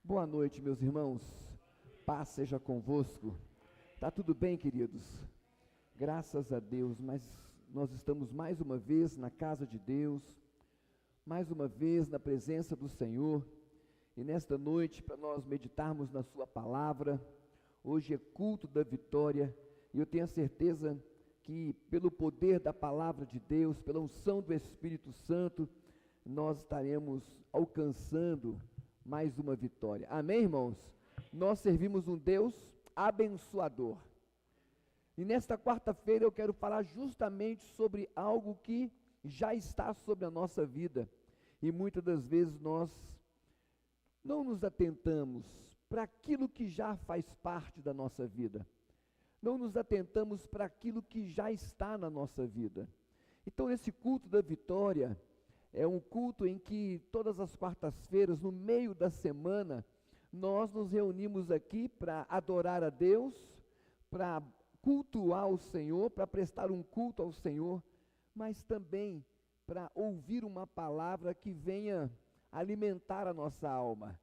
Boa noite, meus irmãos. Paz seja convosco. Tá tudo bem, queridos? Graças a Deus, mas nós estamos mais uma vez na casa de Deus, mais uma vez na presença do Senhor, e nesta noite, para nós meditarmos na sua palavra. Hoje é culto da vitória, e eu tenho a certeza que pelo poder da palavra de Deus, pela unção do Espírito Santo, nós estaremos alcançando mais uma vitória. Amém, irmãos? Nós servimos um Deus abençoador. E nesta quarta-feira eu quero falar justamente sobre algo que já está sobre a nossa vida. E muitas das vezes nós não nos atentamos para aquilo que já faz parte da nossa vida. Não nos atentamos para aquilo que já está na nossa vida. Então, esse culto da vitória é um culto em que todas as quartas-feiras, no meio da semana, nós nos reunimos aqui para adorar a Deus, para cultuar o Senhor, para prestar um culto ao Senhor, mas também para ouvir uma palavra que venha alimentar a nossa alma.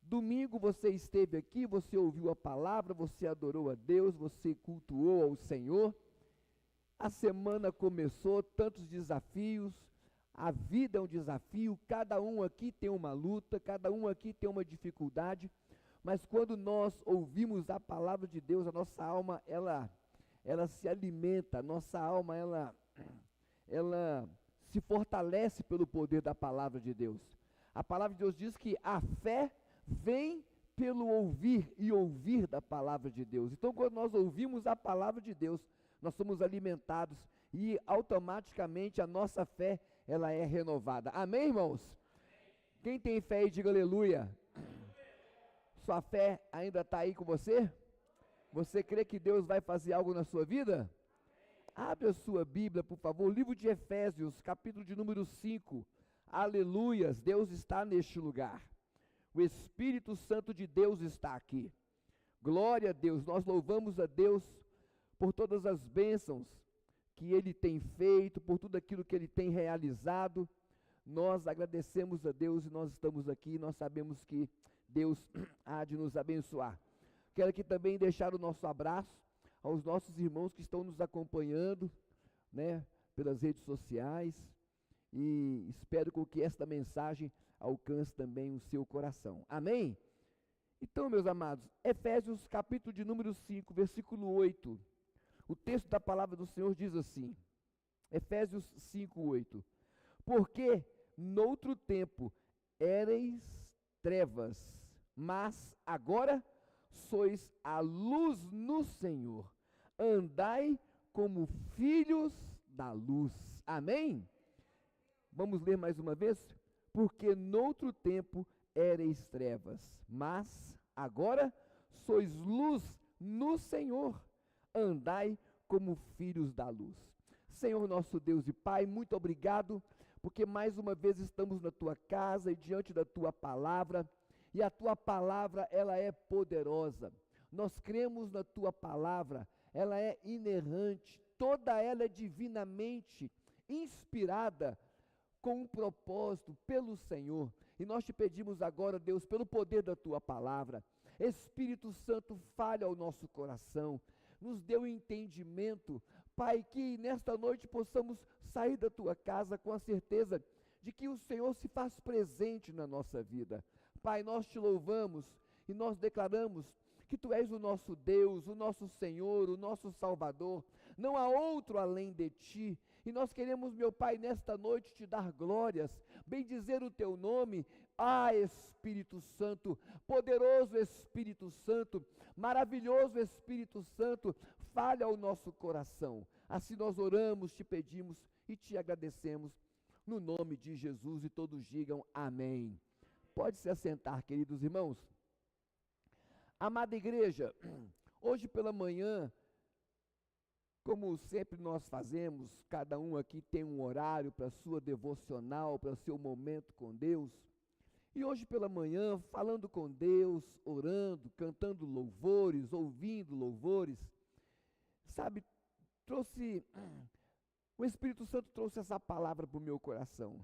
Domingo você esteve aqui, você ouviu a palavra, você adorou a Deus, você cultuou ao Senhor. A semana começou, tantos desafios. A vida é um desafio, cada um aqui tem uma luta, cada um aqui tem uma dificuldade, mas quando nós ouvimos a palavra de Deus, a nossa alma, ela se alimenta, a nossa alma, ela se fortalece pelo poder da palavra de Deus. A palavra de Deus diz que a fé vem pelo ouvir e ouvir da palavra de Deus. Então, quando nós ouvimos a palavra de Deus, nós somos alimentados e automaticamente a nossa fé, ela é renovada. Amém, irmãos? Amém. Quem tem fé aí, diga aleluia. Sua fé ainda está aí com você? Você crê que Deus vai fazer algo na sua vida? Abre a sua Bíblia, por favor, livro de Efésios, capítulo de número 5. Aleluias, Deus está neste lugar. O Espírito Santo de Deus está aqui. Glória a Deus, nós louvamos a Deus por todas as bênçãos que Ele tem feito, por tudo aquilo que Ele tem realizado. Nós agradecemos a Deus e nós estamos aqui, nós sabemos que Deus há de nos abençoar. Quero aqui também deixar o nosso abraço aos nossos irmãos que estão nos acompanhando, né, pelas redes sociais, e espero que esta mensagem alcance também o seu coração. Amém? Então, meus amados, Efésios capítulo de número 5, versículo 8, o texto da palavra do Senhor diz assim, Efésios 5, 8, porque noutro tempo éreis trevas, mas agora sois a luz no Senhor, andai como filhos da luz. Amém? Vamos ler mais uma vez? Porque noutro tempo éreis trevas, mas agora sois luz no Senhor, andai como filhos da luz. Senhor nosso Deus e Pai, muito obrigado, porque mais uma vez estamos na Tua casa e diante da Tua palavra, e a Tua palavra, ela é poderosa. Nós cremos na Tua palavra, ela é inerrante, toda ela é divinamente inspirada, com um propósito pelo Senhor, e nós te pedimos agora, Deus, pelo poder da Tua palavra, Espírito Santo, fale ao nosso coração, nos dê o entendimento, Pai, que nesta noite possamos sair da Tua casa com a certeza de que o Senhor se faz presente na nossa vida. Pai, nós te louvamos e nós declaramos que Tu és o nosso Deus, o nosso Senhor, o nosso Salvador, não há outro além de Ti, e nós queremos, meu Pai, nesta noite Te dar glórias, bendizer o Teu nome, Espírito Santo, poderoso Espírito Santo, maravilhoso Espírito Santo, fale ao nosso coração, assim nós oramos, Te pedimos e Te agradecemos, no nome de Jesus, e todos digam amém. Pode se assentar, queridos irmãos. Amada igreja, hoje pela manhã, como sempre nós fazemos, cada um aqui tem um horário para a sua devocional, para o seu momento com Deus, e hoje pela manhã, falando com Deus, orando, cantando louvores, ouvindo louvores, sabe, o Espírito Santo trouxe essa palavra para o meu coração,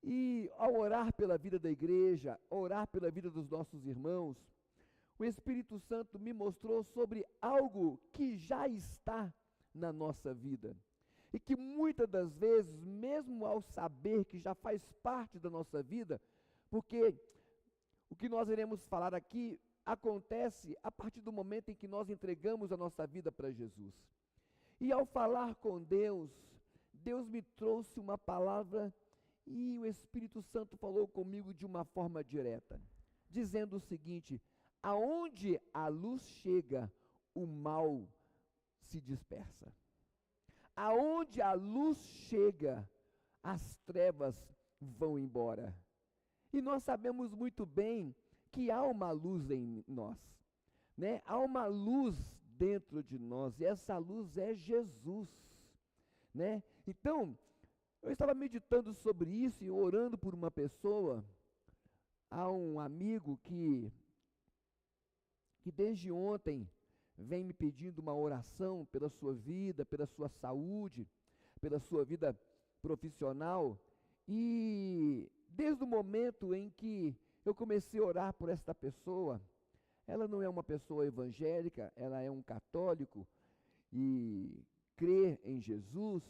E ao orar pela vida da igreja, orar pela vida dos nossos irmãos, o Espírito Santo me mostrou sobre algo que já está na nossa vida. E que muitas das vezes, mesmo ao saber que já faz parte da nossa vida, porque o que nós iremos falar aqui acontece a partir do momento em que nós entregamos a nossa vida para Jesus. E ao falar com Deus, Deus me trouxe uma palavra e o Espírito Santo falou comigo de uma forma direta, dizendo o seguinte: aonde a luz chega, o mal se dispersa. Aonde a luz chega, as trevas vão embora. E nós sabemos muito bem que há uma luz em nós, né? Há uma luz dentro de nós, e essa luz é Jesus, né? Então, eu estava meditando sobre isso e orando por uma pessoa. Há um amigo que desde ontem vem me pedindo uma oração pela sua vida, pela sua saúde, pela sua vida profissional. E desde o momento em que eu comecei a orar por esta pessoa, ela não é uma pessoa evangélica, ela é um católico e crê em Jesus,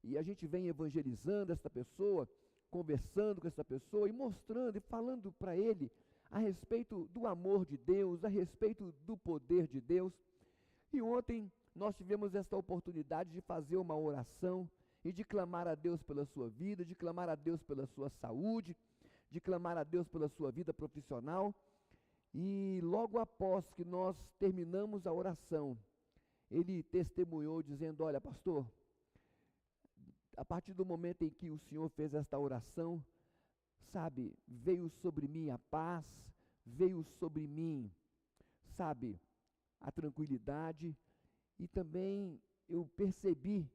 e a gente vem evangelizando esta pessoa, conversando com essa pessoa e mostrando e falando para ele a respeito do amor de Deus, a respeito do poder de Deus. E ontem nós tivemos esta oportunidade de fazer uma oração e de clamar a Deus pela sua vida, de clamar a Deus pela sua saúde, de clamar a Deus pela sua vida profissional. E logo após que nós terminamos a oração, ele testemunhou dizendo: olha, pastor, a partir do momento em que o Senhor fez esta oração, sabe, veio sobre mim a paz, veio sobre mim, sabe, a tranquilidade, e também eu percebi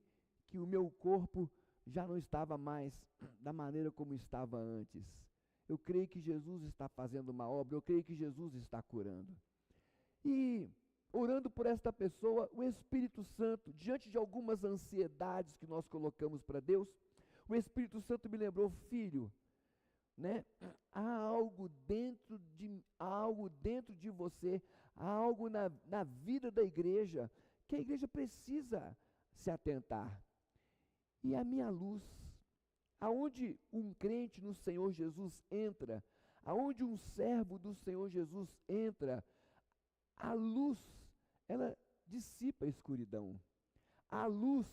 que o meu corpo já não estava mais da maneira como estava antes. Eu creio que Jesus está fazendo uma obra, eu creio que Jesus está curando. E orando por esta pessoa, o Espírito Santo, diante de algumas ansiedades que nós colocamos para Deus, o Espírito Santo me lembrou: filho, né? Há algo dentro de você, há algo na vida da igreja, que a igreja precisa se atentar. E a minha luz, aonde um crente no Senhor Jesus entra, aonde um servo do Senhor Jesus entra, a luz, ela dissipa a escuridão. A luz,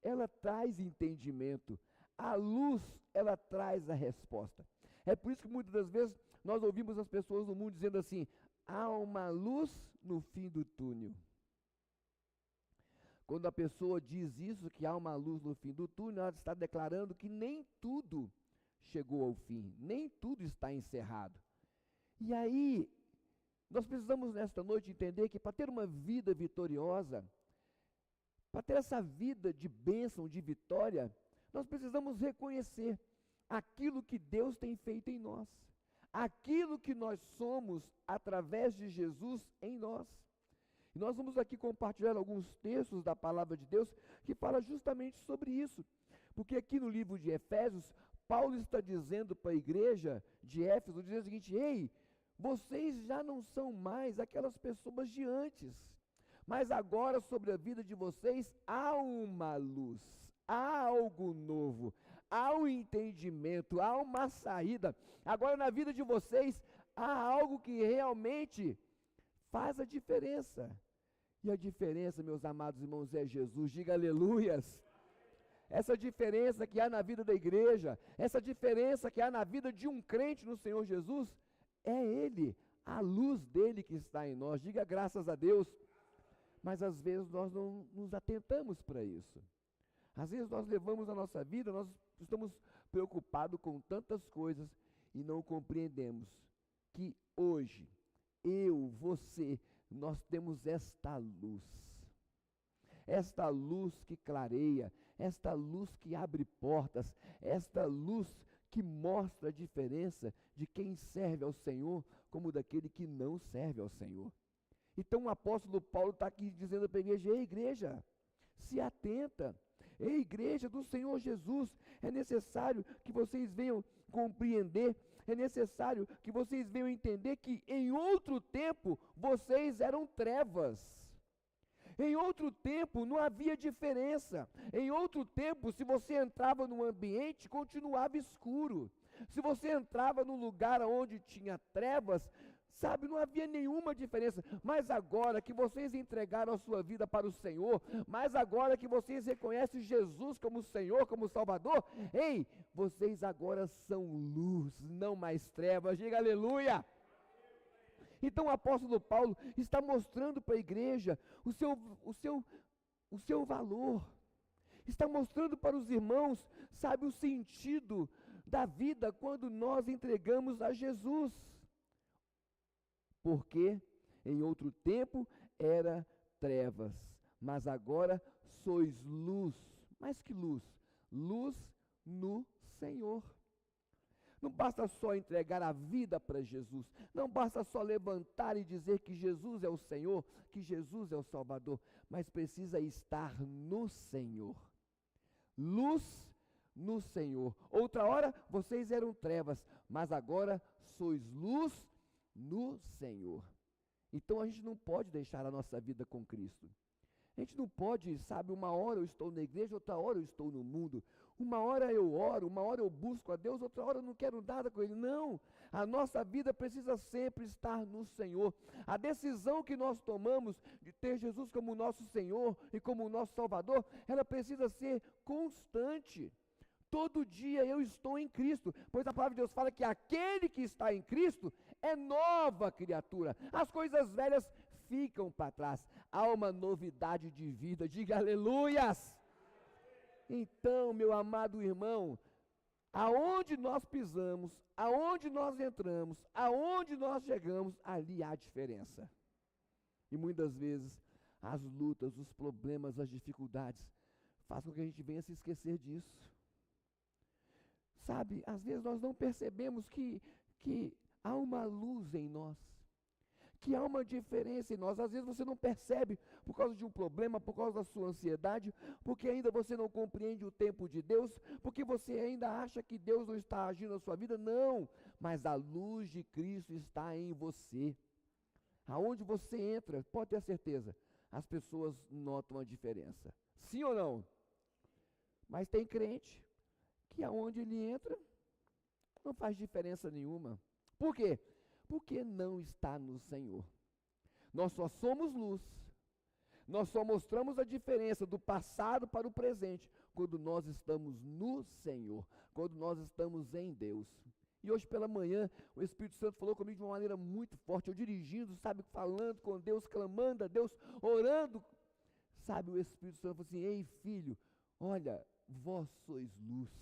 ela traz entendimento. A luz, ela traz a resposta. É por isso que muitas das vezes nós ouvimos as pessoas no mundo dizendo assim: há uma luz no fim do túnel. Quando a pessoa diz isso, que há uma luz no fim do túnel, ela está declarando que nem tudo chegou ao fim, nem tudo está encerrado. E aí, nós precisamos nesta noite entender que para ter uma vida vitoriosa, para ter essa vida de bênção, de vitória, nós precisamos reconhecer aquilo que Deus tem feito em nós, aquilo que nós somos através de Jesus em nós. E nós vamos aqui compartilhar alguns textos da palavra de Deus que fala justamente sobre isso, porque aqui no livro de Efésios, Paulo está dizendo para a igreja de Éfeso, dizendo o seguinte: ei, vocês já não são mais aquelas pessoas de antes, mas agora sobre a vida de vocês há uma luz, há algo novo, há um entendimento, há uma saída. Agora na vida de vocês há algo que realmente faz a diferença. E a diferença, meus amados irmãos, é Jesus. Diga aleluias. Essa diferença que há na vida da igreja, essa diferença que há na vida de um crente no Senhor Jesus, é Ele, a luz dele que está em nós. Diga graças a Deus. Mas às vezes nós não nos atentamos para isso. Às vezes nós levamos a nossa vida, nós estamos preocupados com tantas coisas e não compreendemos que hoje, eu, você, nós temos esta luz que clareia, esta luz que abre portas, esta luz que mostra a diferença de quem serve ao Senhor como daquele que não serve ao Senhor. Então o apóstolo Paulo está aqui dizendo para a igreja: ei, igreja, se atenta, ei, igreja do Senhor Jesus, é necessário que vocês venham compreender, é necessário que vocês venham entender que em outro tempo vocês eram trevas. Em outro tempo não havia diferença. Em outro tempo, se você entrava num ambiente, continuava escuro. Se você entrava num lugar onde tinha trevas, sabe, não havia nenhuma diferença. Mas agora que vocês entregaram a sua vida para o Senhor, mas agora que vocês reconhecem Jesus como Senhor, como Salvador, ei, vocês agora são luz, não mais trevas. Diga aleluia! Então o apóstolo Paulo está mostrando para a igreja o seu valor, está mostrando para os irmãos, sabe, o sentido da vida quando nós entregamos a Jesus. Porque em outro tempo era trevas, mas agora sois luz. Mais que luz? Luz no Senhor. Não basta só entregar a vida para Jesus, não basta só levantar e dizer que Jesus é o Senhor, que Jesus é o Salvador, mas precisa estar no Senhor. Luz no Senhor. Outra hora vocês eram trevas, mas agora sois luz no Senhor. Então a gente não pode deixar a nossa vida com Cristo. A gente não pode, sabe, uma hora eu estou na igreja, outra hora eu estou no mundo. Uma hora eu oro, uma hora eu busco a Deus, outra hora eu não quero nada com Ele. Não, a nossa vida precisa sempre estar no Senhor. A decisão que nós tomamos de ter Jesus como nosso Senhor e como nosso Salvador, ela precisa ser constante. Todo dia eu estou em Cristo, pois a palavra de Deus fala que aquele que está em Cristo é nova criatura. As coisas velhas ficam para trás, há uma novidade de vida. Diga aleluias! Então, meu amado irmão, aonde nós pisamos, aonde nós entramos, aonde nós chegamos, ali há diferença. E muitas vezes as lutas, os problemas, as dificuldades fazem com que a gente venha se esquecer disso. Sabe, às vezes nós não percebemos que há uma luz em nós, que há uma diferença em nós. Às vezes você não percebe por causa de um problema, por causa da sua ansiedade, porque ainda você não compreende o tempo de Deus, porque você ainda acha que Deus não está agindo na sua vida. Não, mas a luz de Cristo está em você. Aonde você entra, pode ter certeza, as pessoas notam a diferença. Sim ou não? Mas tem crente que aonde ele entra, não faz diferença nenhuma. Por quê? Porque não está no Senhor. Nós só somos luz, nós só mostramos a diferença do passado para o presente, quando nós estamos no Senhor, quando nós estamos em Deus. E hoje pela manhã, o Espírito Santo falou comigo de uma maneira muito forte, eu dirigindo, sabe, falando com Deus, clamando a Deus, orando, sabe, o Espírito Santo falou assim: ei filho, olha, vós sois luz.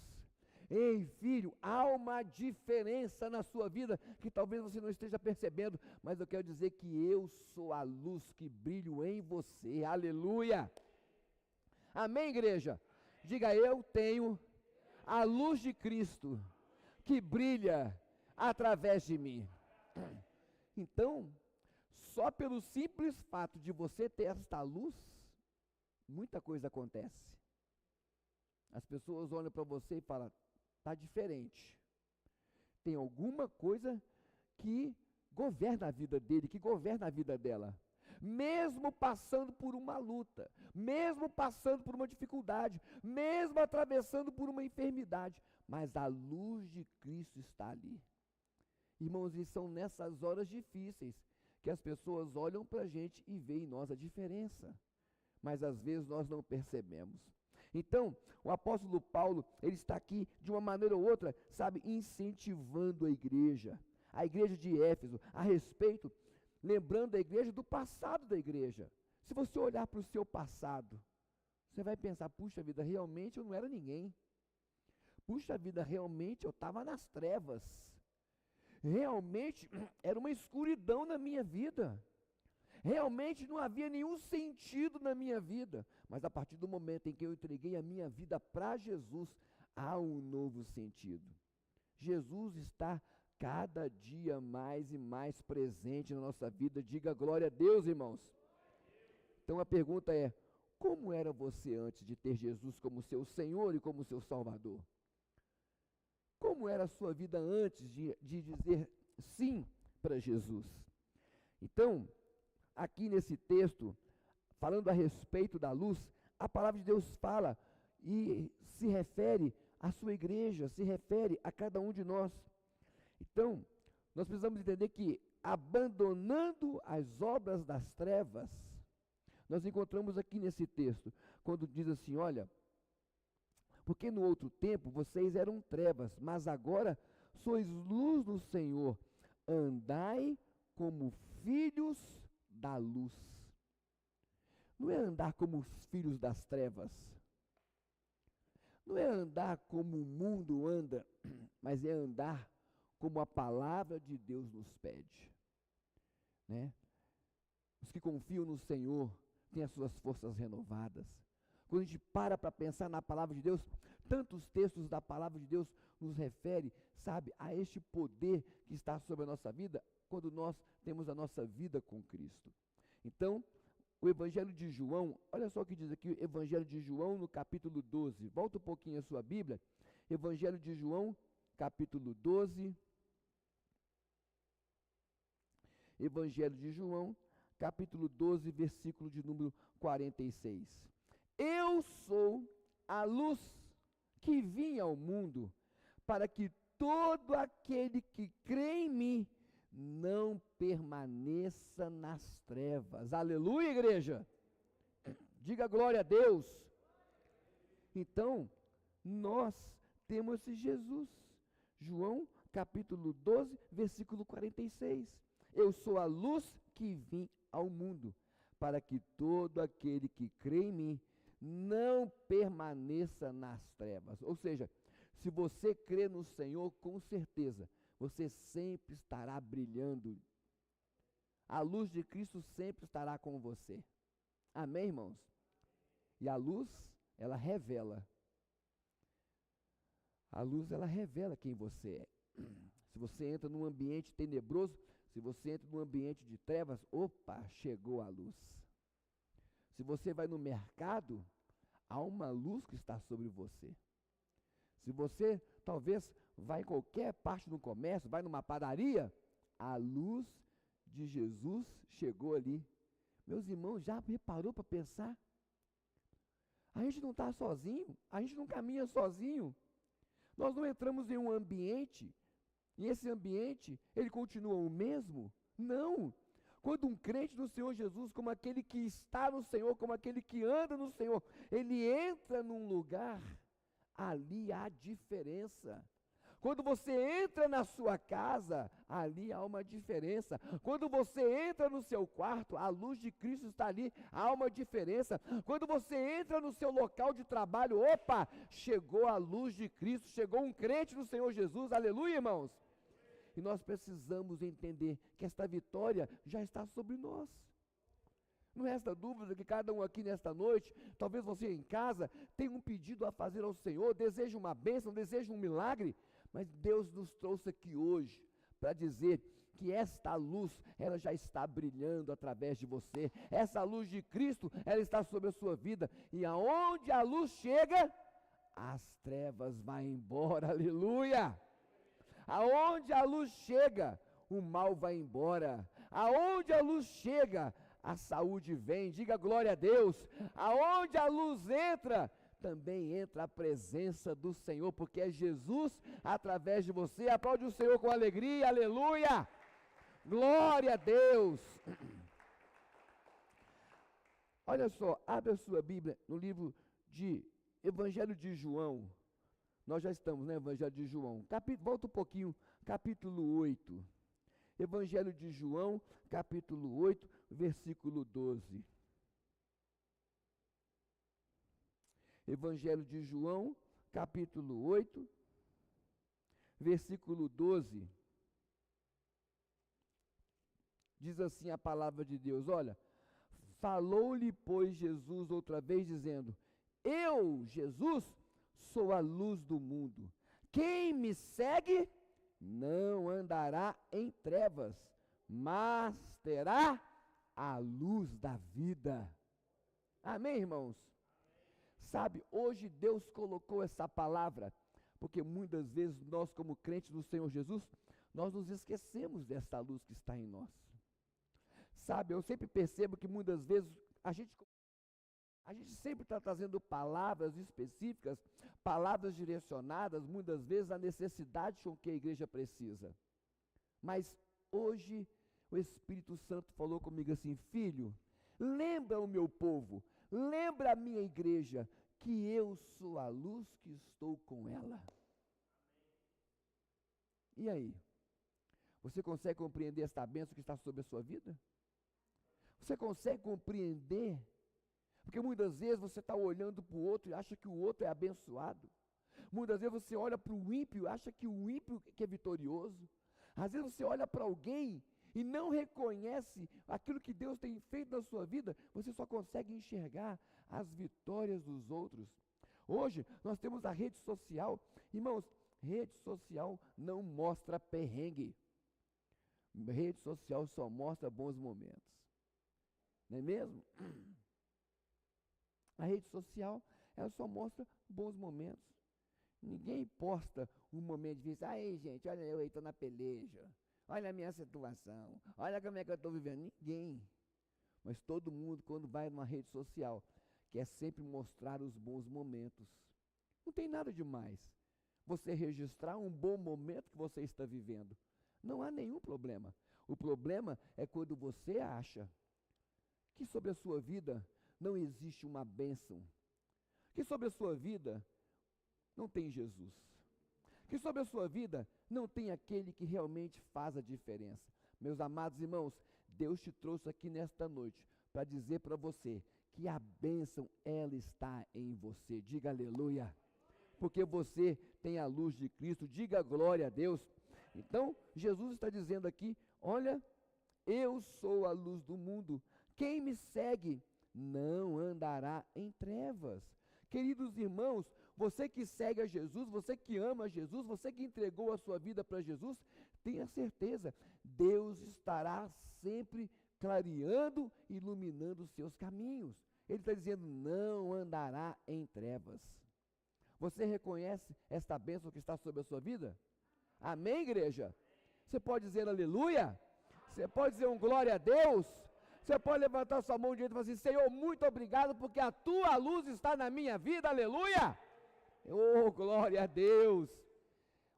Ei filho, há uma diferença na sua vida que talvez você não esteja percebendo, mas eu quero dizer que eu sou a luz que brilho em você. Aleluia! Amém, igreja? Diga: eu tenho a luz de Cristo que brilha através de mim. Então, só pelo simples fato de você ter esta luz, muita coisa acontece. As pessoas olham para você e falam: está diferente. Tem alguma coisa que governa a vida dele, que governa a vida dela. Mesmo passando por uma luta, mesmo passando por uma dificuldade, mesmo atravessando por uma enfermidade, mas a luz de Cristo está ali. Irmãos, e são nessas horas difíceis que as pessoas olham para a gente e veem em nós a diferença, mas às vezes nós não percebemos. Então, o apóstolo Paulo, ele está aqui de uma maneira ou outra, sabe, incentivando a igreja de Éfeso, a respeito, lembrando a igreja do passado da igreja. Se você olhar para o seu passado, você vai pensar: puxa vida, realmente eu não era ninguém. Puxa vida, realmente eu estava nas trevas. Realmente era uma escuridão na minha vida. Realmente não havia nenhum sentido na minha vida, mas a partir do momento em que eu entreguei a minha vida para Jesus, há um novo sentido. Jesus está cada dia mais e mais presente na nossa vida. Diga glória a Deus, irmãos. Então a pergunta é: como era você antes de ter Jesus como seu Senhor e como seu Salvador? Como era a sua vida antes de dizer sim para Jesus? Então, aqui nesse texto, falando a respeito da luz, a palavra de Deus fala e se refere à sua igreja, se refere a cada um de nós. Então, nós precisamos entender que, abandonando as obras das trevas, nós encontramos aqui nesse texto, quando diz assim, olha, porque no outro tempo vocês eram trevas, mas agora sois luz do Senhor, andai como filhos da luz. Não é andar como os filhos das trevas, não é andar como o mundo anda, mas é andar como a palavra de Deus nos pede, né? Os que confiam no Senhor têm as suas forças renovadas. Quando a gente para pensar na palavra de Deus, tantos textos da palavra de Deus nos refere, sabe, a este poder que está sobre a nossa vida, quando nós temos a nossa vida com Cristo. Então, o Evangelho de João, olha só o que diz aqui, o Evangelho de João no capítulo 12, volta um pouquinho a sua Bíblia, Evangelho de João, capítulo 12, Evangelho de João, capítulo 12, versículo de número 46. Eu sou a luz que vim ao mundo, para que todo aquele que crê em mim não permaneça nas trevas. Aleluia, igreja! Diga glória a Deus. Então, nós temos esse Jesus. João, capítulo 12, versículo 46. Eu sou a luz que vim ao mundo, para que todo aquele que crê em mim não permaneça nas trevas. Ou seja, se você crê no Senhor, com certeza, você sempre estará brilhando. A luz de Cristo sempre estará com você. Amém, irmãos? E a luz, ela revela. A luz, ela revela quem você é. Se você entra num ambiente tenebroso, se você entra num ambiente de trevas, opa, chegou a luz. Se você vai no mercado, há uma luz que está sobre você. Se você, talvez, vai em qualquer parte do comércio, vai numa padaria, a luz de Jesus chegou ali. Meus irmãos, já reparou para pensar? A gente não está sozinho, a gente não caminha sozinho. Nós não entramos em um ambiente, e esse ambiente, ele continua o mesmo? Não. Quando um crente no Senhor Jesus, como aquele que está no Senhor, como aquele que anda no Senhor, ele entra num lugar, ali há diferença. Quando você entra na sua casa, ali há uma diferença. Quando você entra no seu quarto, a luz de Cristo está ali, há uma diferença. Quando você entra no seu local de trabalho, opa, chegou a luz de Cristo, chegou um crente no Senhor Jesus, aleluia, irmãos. E nós precisamos entender que esta vitória já está sobre nós. Não resta dúvida que cada um aqui nesta noite, talvez você em casa, tenha um pedido a fazer ao Senhor, deseja uma bênção, deseja um milagre, mas Deus nos trouxe aqui hoje para dizer que esta luz, ela já está brilhando através de você. Essa luz de Cristo, ela está sobre a sua vida, e aonde a luz chega, as trevas vão embora, aleluia! Aonde a luz chega, o mal vai embora. Aonde a luz chega, a saúde vem, diga glória a Deus. Aonde a luz entra, também entra a presença do Senhor, porque é Jesus através de você. Aplaude o Senhor com alegria, aleluia, glória a Deus. Olha só, abre a sua Bíblia no livro de Evangelho de João. Nós já estamos no Evangelho de João, volta um pouquinho, capítulo 8. Evangelho de João, capítulo 8, versículo 12. Evangelho de João, capítulo 8, versículo 12. Diz assim a palavra de Deus, olha, falou-lhe, pois, Jesus outra vez, dizendo, eu, Jesus, sou a luz do mundo. Quem me segue não andará em trevas, mas terá a luz da vida. Amém, irmãos? Sabe, hoje Deus colocou essa palavra porque muitas vezes nós, como crentes do Senhor Jesus, nós nos esquecemos dessa luz que está em nós. Sabe, eu sempre percebo que muitas vezes a gente sempre está trazendo palavras específicas, palavras direcionadas, muitas vezes à necessidade com que a igreja precisa. Mas hoje o Espírito Santo falou comigo assim: filho, lembra o meu povo, lembra a minha igreja, que eu sou a luz que estou com ela. E aí? Você consegue compreender esta bênção que está sobre a sua vida? Você consegue compreender? Porque muitas vezes você está olhando para o outro e acha que o outro é abençoado. Muitas vezes você olha para o ímpio e acha que o ímpio que é vitorioso. Às vezes você olha para alguém e não reconhece aquilo que Deus tem feito na sua vida, você só consegue enxergar as vitórias dos outros. Hoje nós temos a rede social. Irmãos, rede social não mostra perrengue. Rede social só mostra bons momentos. Não é mesmo? A rede social, ela só mostra bons momentos. Ninguém posta um momento difícil. Aí, gente, olha eu aí, estou na peleja. Olha a minha situação. Olha como é que eu estou vivendo. Ninguém. Mas todo mundo, quando vai numa rede social, quer sempre mostrar os bons momentos. Não tem nada demais você registrar um bom momento que você está vivendo. Não há nenhum problema. O problema é quando você acha que sobre a sua vida não existe uma bênção, que sobre a sua vida não tem Jesus, que sobre a sua vida não tem aquele que realmente faz a diferença. Meus amados irmãos, Deus te trouxe aqui nesta noite para dizer para você que a bênção, ela está em você. Diga aleluia, porque você tem a luz de Cristo. Diga glória a Deus. Então, Jesus está dizendo aqui: olha, eu sou a luz do mundo, quem me segue não andará em trevas. Queridos irmãos, você que segue a Jesus, você que ama Jesus, você que entregou a sua vida para Jesus, tenha certeza, Deus estará sempre clareando, iluminando os seus caminhos. Ele está dizendo: não andará em trevas. Você reconhece esta bênção que está sobre a sua vida? Amém, igreja? Você pode dizer aleluia? Você pode dizer um glória a Deus? Você pode levantar sua mão direita e falar assim: Senhor, muito obrigado, porque a tua luz está na minha vida, aleluia! Oh, glória a Deus!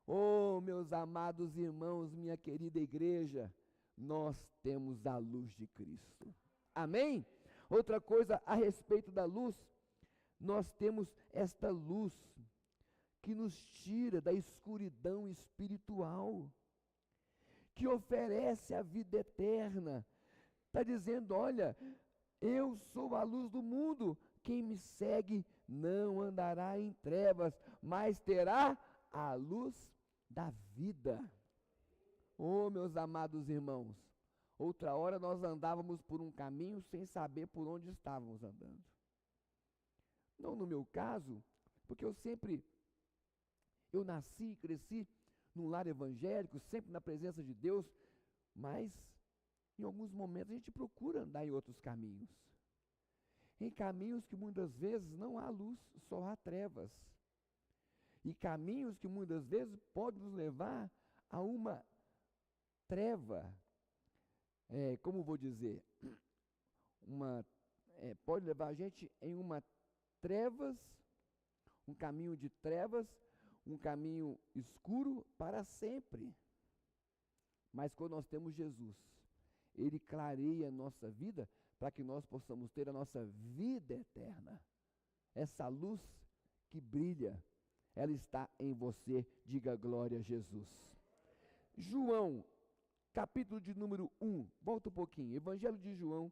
Oh, meus amados irmãos, minha querida igreja, nós temos a luz de Cristo, amém? Outra coisa a respeito da luz, nós temos esta luz que nos tira da escuridão espiritual, que oferece a vida eterna. Está dizendo: olha, eu sou a luz do mundo, quem me segue não andará em trevas, mas terá a luz da vida. Oh, meus amados irmãos, outra hora nós andávamos por um caminho sem saber por onde estávamos andando. Não no meu caso, porque eu nasci e cresci num lar evangélico, sempre na presença de Deus, mas em alguns momentos a gente procura andar em outros caminhos, em caminhos que muitas vezes não há luz, só há trevas, e caminhos que muitas vezes podem nos levar a uma treva, como vou dizer, pode levar a gente em um caminho de trevas, um caminho escuro para sempre. Mas quando nós temos Jesus, Ele clareia a nossa vida para que nós possamos ter a nossa vida eterna. Essa luz que brilha, ela está em você. Diga glória a Jesus. João, capítulo de número 1, volta um pouquinho, Evangelho de João,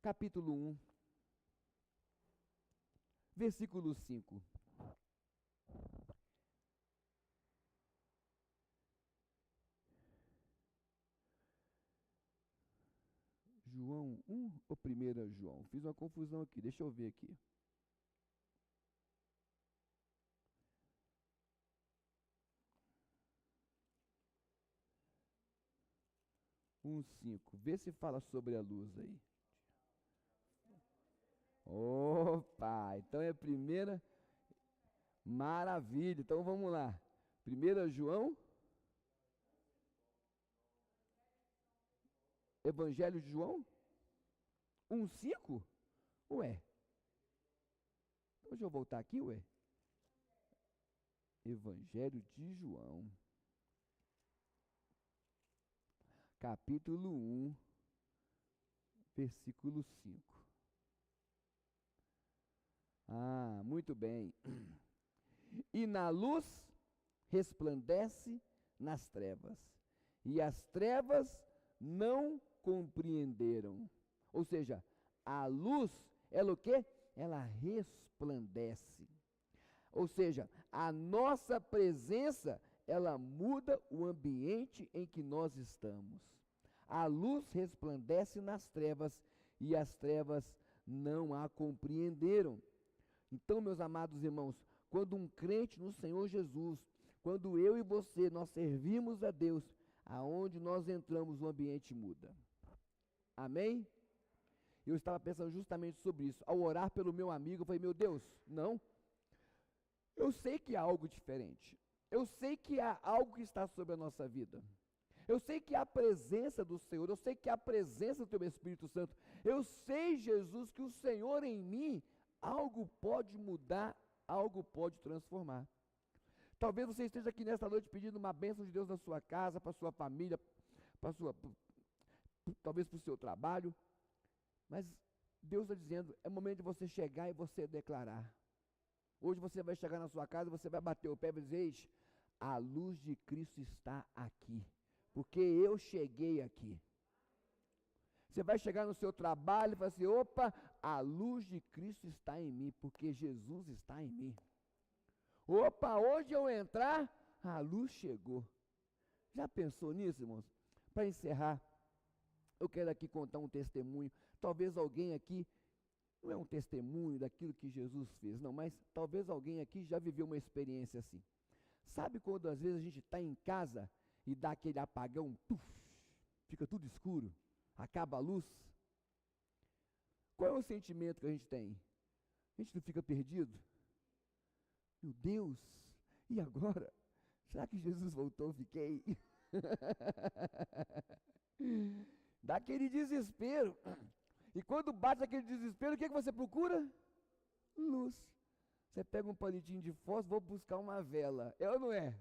capítulo 1, versículo 5. João 1 ou 1 João? Fiz uma confusão aqui, deixa eu ver aqui. 1:5. Vê se fala sobre a luz aí. Opa, então é Maravilha, então vamos lá. 1 João, Evangelho de João, 1,5? Ué, deixa eu voltar aqui, ué. Evangelho de João, capítulo 1, versículo 5. Ah, muito bem. E na luz resplandece nas trevas, e as trevas não compreenderam. Ou seja, a luz, ela o quê? Ela resplandece. Ou seja, a nossa presença, ela muda o ambiente em que nós estamos. A luz resplandece nas trevas, e as trevas não a compreenderam. Então, meus amados irmãos, quando um crente no Senhor Jesus, quando eu e você, nós servimos a Deus, aonde nós entramos, o ambiente muda. Amém? Eu estava pensando justamente sobre isso. Ao orar pelo meu amigo, eu falei, meu Deus, não. Eu sei que há algo diferente. Eu sei que há algo que está sobre a nossa vida. Eu sei que há a presença do Senhor. Eu sei que há a presença do Teu Espírito Santo. Eu sei, Jesus, que o Senhor em mim, algo pode mudar, algo pode transformar. Talvez você esteja aqui nesta noite pedindo uma bênção de Deus na sua casa, para a sua família, talvez para o seu trabalho. Mas Deus está dizendo, é momento de você chegar e você declarar. Hoje você vai chegar na sua casa, você vai bater o pé e vai dizer, eis, a luz de Cristo está aqui, porque eu cheguei aqui. Você vai chegar no seu trabalho e falar assim, opa, a luz de Cristo está em mim, porque Jesus está em mim. Opa, onde eu entrar, a luz chegou. Já pensou nisso, irmãos? Para encerrar, eu quero aqui contar um testemunho. Talvez alguém aqui, não é um testemunho daquilo que Jesus fez, não, mas talvez alguém aqui já viveu uma experiência assim. Sabe quando às vezes a gente está em casa e dá aquele apagão, fica tudo escuro, acaba a luz? Qual é o sentimento que a gente tem? A gente não fica perdido? Meu Deus, e agora? Será que Jesus voltou? Fiquei. Dá aquele desespero. E quando bate aquele desespero, o que você procura? Luz. Você pega um palitinho de fósforo, vou buscar uma vela. É ou não é?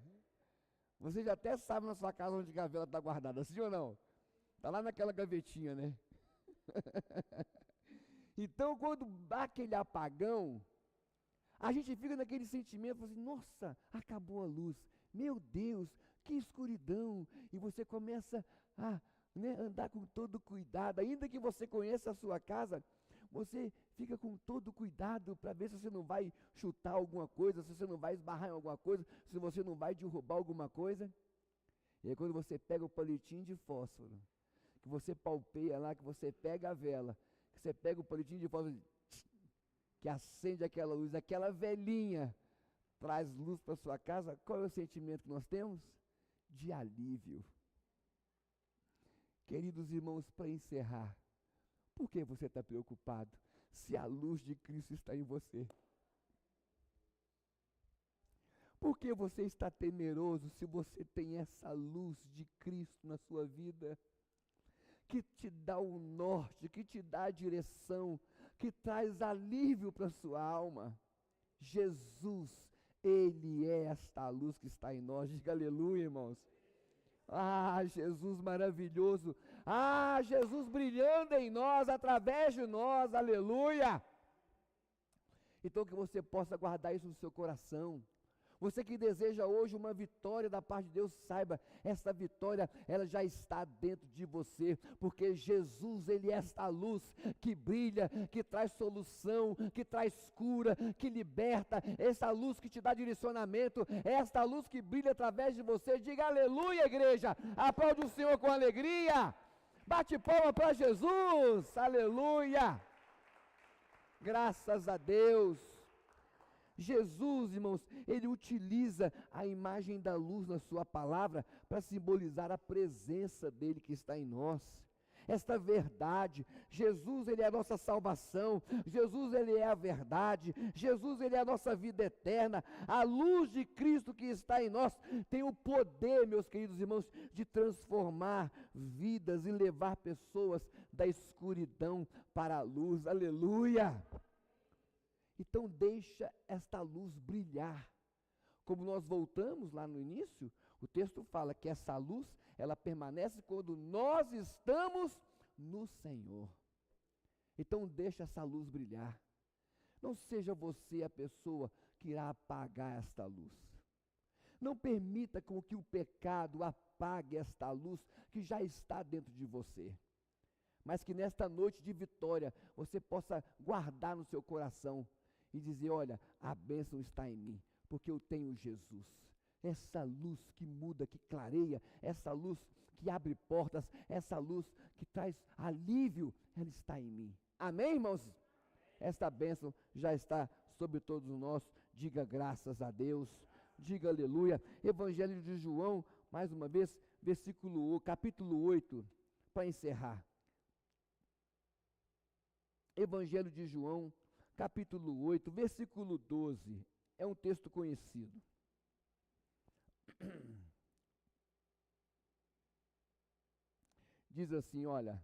Você já até sabe na sua casa onde a vela está guardada, sim ou não? Está lá naquela gavetinha, né? Então, quando dá aquele apagão, a gente fica naquele sentimento, assim, nossa, acabou a luz, meu Deus, que escuridão, e você começa a andar com todo cuidado, ainda que você conheça a sua casa, você fica com todo cuidado para ver se você não vai chutar alguma coisa, se você não vai esbarrar em alguma coisa, se você não vai derrubar alguma coisa. E aí quando você pega o palitinho de fósforo, que você palpeia lá, que você pega a vela, que você pega o palitinho de fósforo, que acende aquela luz, aquela velinha, traz luz para a sua casa, qual é o sentimento que nós temos? De alívio. Queridos irmãos, para encerrar, por que você está preocupado se a luz de Cristo está em você? Por que você está temeroso se você tem essa luz de Cristo na sua vida? Que te dá o norte, que te dá a direção, que traz alívio para a sua alma. Jesus, Ele é esta luz que está em nós. Diga aleluia, irmãos. Ah, Jesus maravilhoso. Ah, Jesus brilhando em nós, através de nós. Aleluia. Então que você possa guardar isso no seu coração. Você que deseja hoje uma vitória da parte de Deus, saiba, essa vitória, ela já está dentro de você, porque Jesus, Ele é esta luz que brilha, que traz solução, que traz cura, que liberta, essa luz que te dá direcionamento, esta luz que brilha através de você. Diga aleluia, igreja, aplaude o Senhor com alegria, bate palma para Jesus, aleluia, graças a Deus. Jesus, irmãos, Ele utiliza a imagem da luz na sua palavra para simbolizar a presença dEle que está em nós. esta verdade. Jesus, Ele é a nossa salvação. Jesus, Ele é a verdade. Jesus, Ele é a nossa vida eterna. A luz de Cristo que está em nós tem o poder, meus queridos irmãos, de transformar vidas e levar pessoas da escuridão para a luz. Aleluia! Então deixa esta luz brilhar. Como nós voltamos lá no início, o texto fala que essa luz, ela permanece quando nós estamos no Senhor. Então deixa essa luz brilhar. Não seja você a pessoa que irá apagar esta luz. Não permita com que o pecado apague esta luz que já está dentro de você. Mas que nesta noite de vitória, você possa guardar no seu coração e dizer, olha, a bênção está em mim, porque eu tenho Jesus. Essa luz que muda, que clareia, essa luz que abre portas, essa luz que traz alívio, ela está em mim. Amém, irmãos? Esta bênção já está sobre todos nós. Diga graças a Deus, diga aleluia. Evangelho de João, mais uma vez, capítulo 8, para encerrar. Evangelho de João, capítulo 8, versículo 12, é um texto conhecido. Diz assim, olha,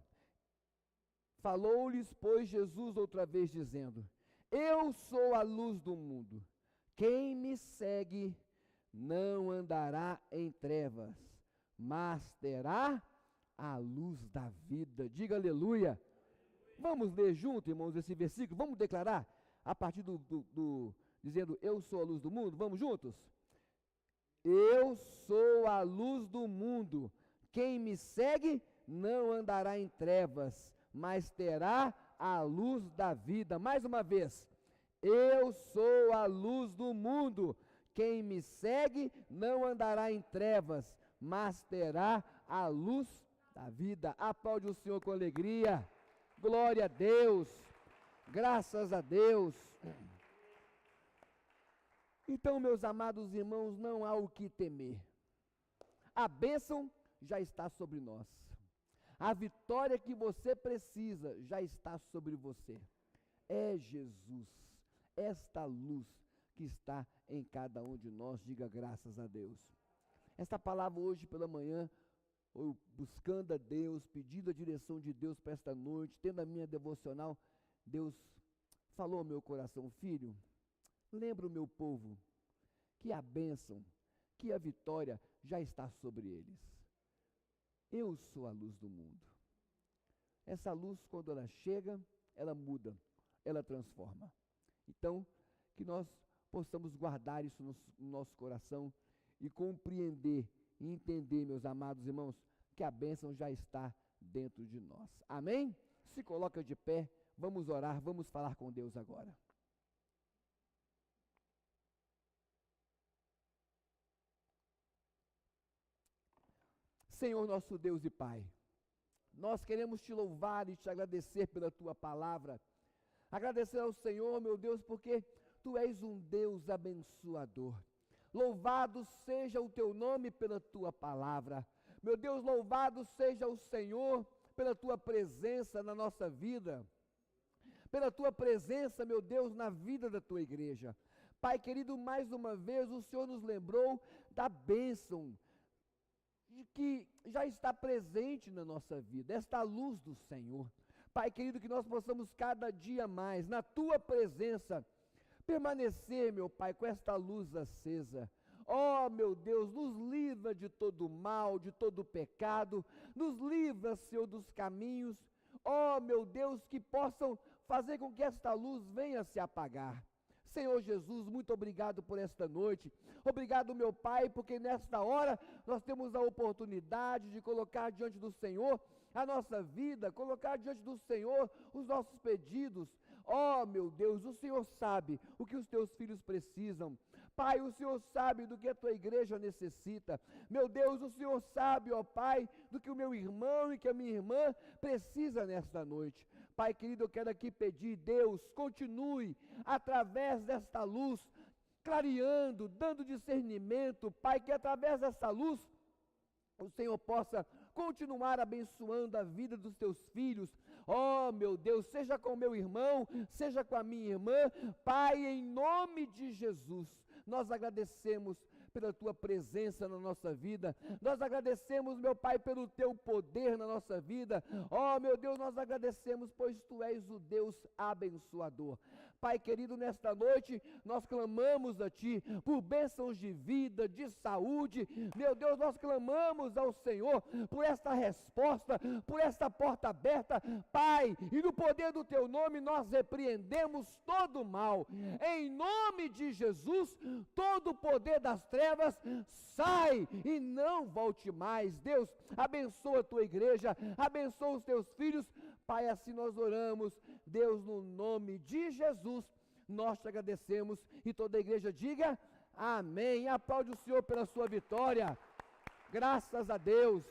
falou-lhes, pois, Jesus outra vez, dizendo, eu sou a luz do mundo, quem me segue não andará em trevas, mas terá a luz da vida. Diga aleluia. Vamos ler junto, irmãos, esse versículo, vamos declarar, a partir dizendo, eu sou a luz do mundo, vamos juntos? Eu sou a luz do mundo, quem me segue não andará em trevas, mas terá a luz da vida. Mais uma vez, eu sou a luz do mundo, quem me segue não andará em trevas, mas terá a luz da vida. Aplaude o Senhor com alegria. Glória a Deus, graças a Deus. Então, meus amados irmãos, não há o que temer. A bênção já está sobre nós. A vitória que você precisa já está sobre você. É Jesus, esta luz que está em cada um de nós. Diga graças a Deus. Esta palavra hoje pela manhã, buscando a Deus, pedindo a direção de Deus para esta noite, tendo a minha devocional, Deus falou ao meu coração, filho, lembra o meu povo que a bênção, que a vitória já está sobre eles. Eu sou a luz do mundo. Essa luz, quando ela chega, ela muda, ela transforma. Então, que nós possamos guardar isso no nosso coração e compreender e entender, meus amados irmãos, que a bênção já está dentro de nós. Amém? Se coloca de pé, vamos orar, vamos falar com Deus agora. Senhor nosso Deus e Pai, nós queremos te louvar e te agradecer pela tua palavra. Agradecer ao Senhor, meu Deus, porque tu és um Deus abençoador. Louvado seja o teu nome pela tua palavra. Meu Deus, louvado seja o Senhor pela tua presença na nossa vida, pela tua presença, meu Deus, na vida da tua igreja. Pai querido, mais uma vez o Senhor nos lembrou da bênção que já está presente na nossa vida, esta luz do Senhor. Pai querido, que nós possamos cada dia mais, na tua presença, permanecer, meu Pai, com esta luz acesa. Ó, meu Deus, nos livra de todo mal, de todo pecado, nos livra, Senhor, dos caminhos, ó, meu Deus, que possam fazer com que esta luz venha se apagar. Senhor Jesus, muito obrigado por esta noite, obrigado, meu Pai, porque nesta hora nós temos a oportunidade de colocar diante do Senhor a nossa vida, colocar diante do Senhor os nossos pedidos. Ó, meu Deus, o Senhor sabe o que os teus filhos precisam. Pai, o Senhor sabe do que a tua igreja necessita. Meu Deus, o Senhor sabe, ó Pai, do que o meu irmão e que a minha irmã precisa nesta noite. Pai querido, eu quero aqui pedir, Deus, continue através desta luz, clareando, dando discernimento, Pai, que através dessa luz o Senhor possa continuar abençoando a vida dos teus filhos. Oh, meu Deus, seja com meu irmão, seja com a minha irmã. Pai, em nome de Jesus, nós agradecemos pela tua presença na nossa vida. Nós agradecemos, meu Pai, pelo teu poder na nossa vida. Oh, meu Deus, nós agradecemos, pois tu és o Deus abençoador. Pai querido, nesta noite nós clamamos a ti por bênçãos de vida, de saúde. Meu Deus, nós clamamos ao Senhor por esta resposta, por esta porta aberta. Pai, e no poder do teu nome nós repreendemos todo o mal. Em nome de Jesus, todo o poder das trevas sai e não volte mais. Deus, abençoa a tua igreja, abençoa os teus filhos. Pai, assim nós oramos, Deus, no nome de Jesus, nós te agradecemos, e toda a igreja diga amém. Aplaude o Senhor pela sua vitória. Graças a Deus.